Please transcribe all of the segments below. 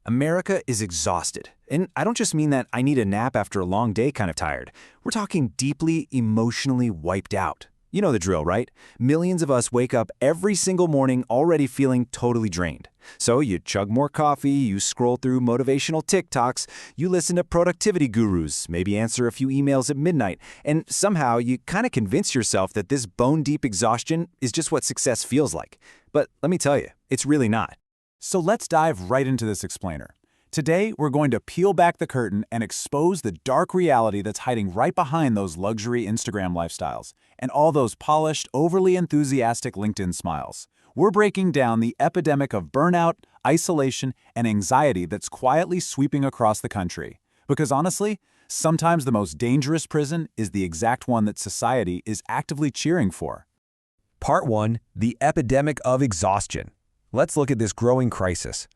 America is exhausted. And I don't just mean that I need a nap after a long day kind of tired. We're talking deeply emotionally wiped out. You know the drill, right? Millions of us wake up every single morning already feeling totally drained. So you chug more coffee, you scroll through motivational TikToks, you listen to productivity gurus, maybe answer a few emails at midnight, and somehow you kind of convince yourself that this bone-deep exhaustion is just what success feels like. But let me tell you, it's really not. So let's dive right into this explainer. Today, we're going to peel back the curtain and expose the dark reality that's hiding right behind those luxury Instagram lifestyles and all those polished, overly enthusiastic LinkedIn smiles. We're breaking down the epidemic of burnout, isolation, and anxiety that's quietly sweeping across the country. Because honestly, sometimes the most dangerous prison is the exact one that society is actively cheering for. Part 1. The epidemic of exhaustion. Let's look at this growing crisis.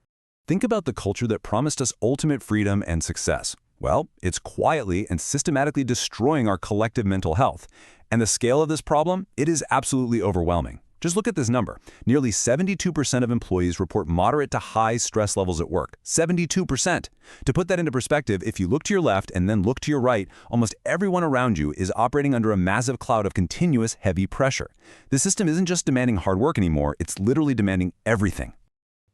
Think about the culture that promised us ultimate freedom and success. Well, it's quietly and systematically destroying our collective mental health. And the scale of this problem, it is absolutely overwhelming. Just look at this number. Nearly 72% of employees report moderate to high stress levels at work. 72%. To put that into perspective, if you look to your left and then look to your right, almost everyone around you is operating under a massive cloud of continuous heavy pressure. The system isn't just demanding hard work anymore, it's literally demanding everything.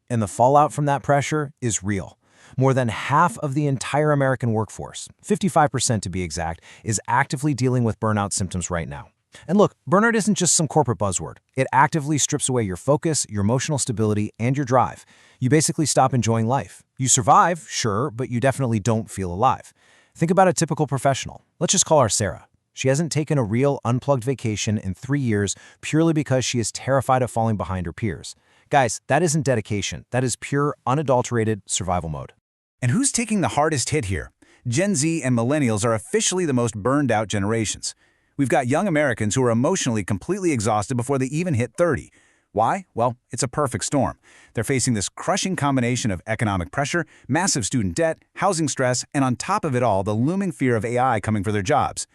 And the fallout from that pressure is real. More than half of the entire American workforce, 55% to be exact, is actively dealing with burnout symptoms right now. And look, burnout isn't just some corporate buzzword. It actively strips away your focus, your emotional stability, and your drive. You basically stop enjoying life. You survive, sure, but you definitely don't feel alive. Think about a typical professional. Let's just call her Sarah. She hasn't taken a real unplugged vacation in 3 years purely because she is terrified of falling behind her peers. Guys, that isn't dedication. That is pure, unadulterated survival mode. And who's taking the hardest hit here? Gen Z and millennials are officially the most burned out generations. We've got young Americans who are emotionally completely exhausted before they even hit 30. Why? Well, it's a perfect storm. They're facing this crushing combination of economic pressure, massive student debt, housing stress, and on top of it all, the looming fear of AI coming for their jobs.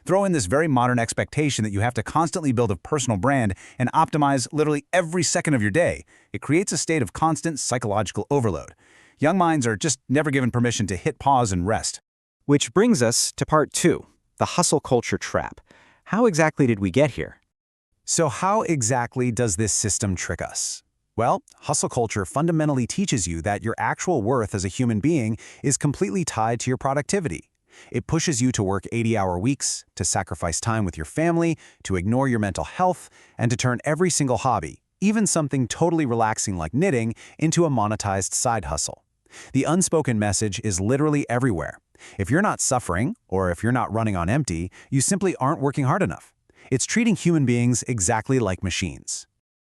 Throw in this very modern expectation that you have to constantly build a personal brand and optimize literally every second of your day. It creates a state of constant psychological overload. Young minds are just never given permission to hit pause and rest. Which brings us to part 2, the hustle culture trap. How exactly did we get here? So how exactly does this system trick us? Well, hustle culture fundamentally teaches you that your actual worth as a human being is completely tied to your productivity. It pushes you to work 80-hour weeks, to sacrifice time with your family, to ignore your mental health, and to turn every single hobby, even something totally relaxing like knitting, into a monetized side hustle. The unspoken message is literally everywhere. If you're not suffering, or if you're not running on empty, you simply aren't working hard enough. It's treating human beings exactly like machines.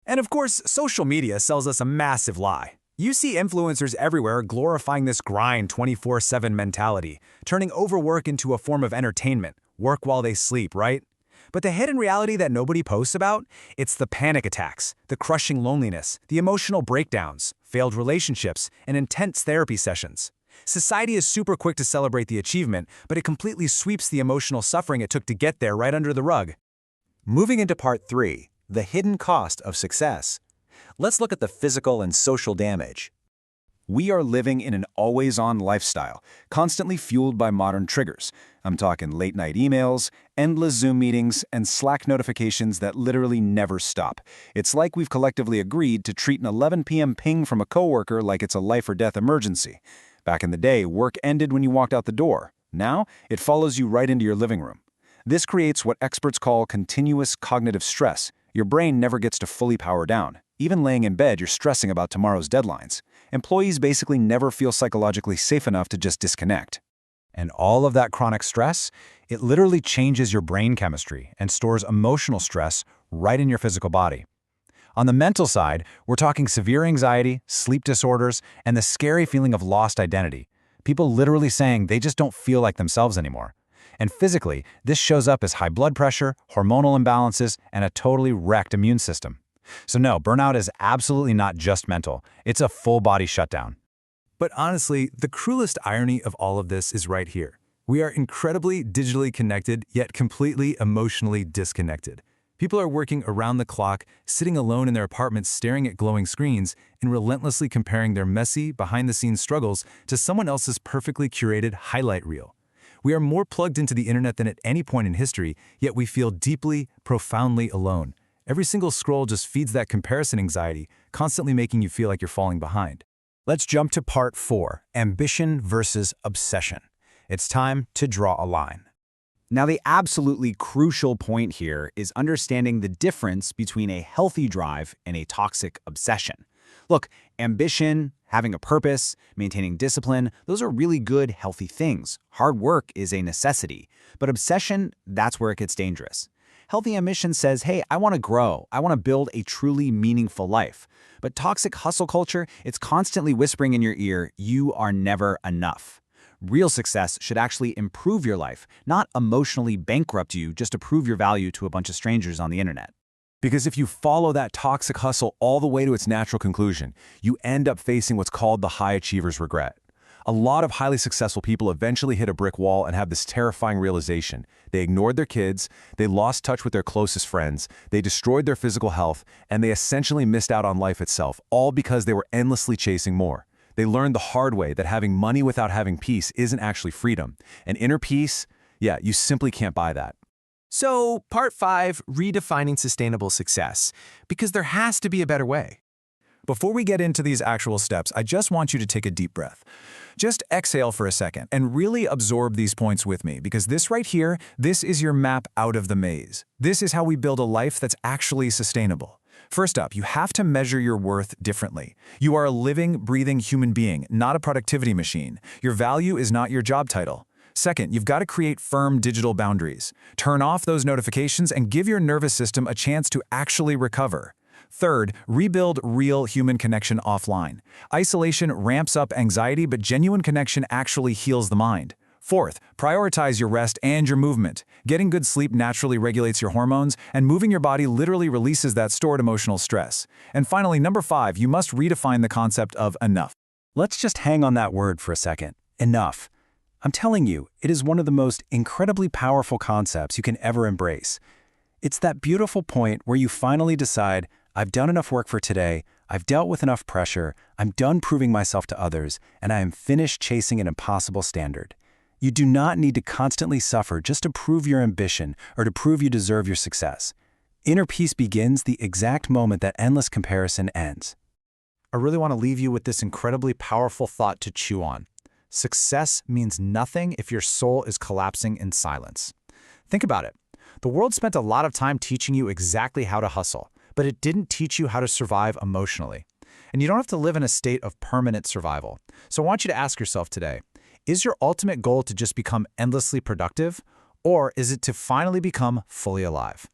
And of course, social media sells us a massive lie. You see influencers everywhere glorifying this grind 24/7 mentality, turning overwork into a form of entertainment, work while they sleep, right? But the hidden reality that nobody posts about, it's the panic attacks, the crushing loneliness, the emotional breakdowns, failed relationships, and intense therapy sessions. Society is super quick to celebrate the achievement, but it completely sweeps the emotional suffering it took to get there right under the rug. Moving into part 3, the hidden cost of success. Let's look at the physical and social damage. We are living in an always-on lifestyle, constantly fueled by modern triggers. I'm talking late-night emails, endless Zoom meetings, and Slack notifications that literally never stop. It's like we've collectively agreed to treat an 11 p.m. ping from a coworker like it's a life-or-death emergency. Back in the day, work ended when you walked out the door. Now, it follows you right into your living room. This creates what experts call continuous cognitive stress. Your brain never gets to fully power down. Even laying in bed, you're stressing about tomorrow's deadlines. Employees basically never feel psychologically safe enough to just disconnect. And all of that chronic stress, it literally changes your brain chemistry and stores emotional stress right in your physical body. On the mental side, we're talking severe anxiety, sleep disorders, and the scary feeling of lost identity. People literally saying they just don't feel like themselves anymore. And physically, this shows up as high blood pressure, hormonal imbalances, and a totally wrecked immune system. So no, burnout is absolutely not just mental. It's a full-body shutdown. But honestly, the cruelest irony of all of this is right here. We are incredibly digitally connected, yet completely emotionally disconnected. People are working around the clock, sitting alone in their apartments staring at glowing screens, and relentlessly comparing their messy, behind-the-scenes struggles to someone else's perfectly curated highlight reel. We are more plugged into the internet than at any point in history, yet we feel deeply, profoundly alone. Every single scroll just feeds that comparison anxiety, constantly making you feel like you're falling behind. Let's jump to part 4, ambition versus obsession. It's time to draw a line. Now, the absolutely crucial point here is understanding the difference between a healthy drive and a toxic obsession. Look, ambition, having a purpose, maintaining discipline, those are really good, healthy things. Hard work is a necessity. But obsession, that's where it gets dangerous. Healthy ambition says, hey, I want to grow. I want to build a truly meaningful life. But toxic hustle culture, it's constantly whispering in your ear, you are never enough. Real success should actually improve your life, not emotionally bankrupt you just to prove your value to a bunch of strangers on the internet. Because if you follow that toxic hustle all the way to its natural conclusion, you end up facing what's called the high achiever's regret. A lot of highly successful people eventually hit a brick wall and have this terrifying realization. They ignored their kids, they lost touch with their closest friends, they destroyed their physical health, and they essentially missed out on life itself, all because they were endlessly chasing more. They learned the hard way that having money without having peace isn't actually freedom. And inner peace, yeah, you simply can't buy that. So, part 5, redefining sustainable success, because there has to be a better way. Before we get into these actual steps, I just want you to take a deep breath. Just exhale for a second and really absorb these points with me, because this right here, this is your map out of the maze. This is how we build a life that's actually sustainable. First up, you have to measure your worth differently. You are a living, breathing human being, not a productivity machine. Your value is not your job title. Second, you've got to create firm digital boundaries. Turn off those notifications and give your nervous system a chance to actually recover. Third, rebuild real human connection offline. Isolation ramps up anxiety, but genuine connection actually heals the mind. Fourth, prioritize your rest and your movement. Getting good sleep naturally regulates your hormones, and moving your body literally releases that stored emotional stress. And finally, number 5, you must redefine the concept of enough. Let's just hang on that word for a second. Enough. I'm telling you, it is one of the most incredibly powerful concepts you can ever embrace. It's that beautiful point where you finally decide, I've done enough work for today, I've dealt with enough pressure, I'm done proving myself to others, and I am finished chasing an impossible standard. You do not need to constantly suffer just to prove your ambition or to prove you deserve your success. Inner peace begins the exact moment that endless comparison ends. I really want to leave you with this incredibly powerful thought to chew on. Success means nothing if your soul is collapsing in silence. Think about it. The world spent a lot of time teaching you exactly how to hustle, but it didn't teach you how to survive emotionally. And you don't have to live in a state of permanent survival. So I want you to ask yourself today, is your ultimate goal to just become endlessly productive, or is it to finally become fully alive?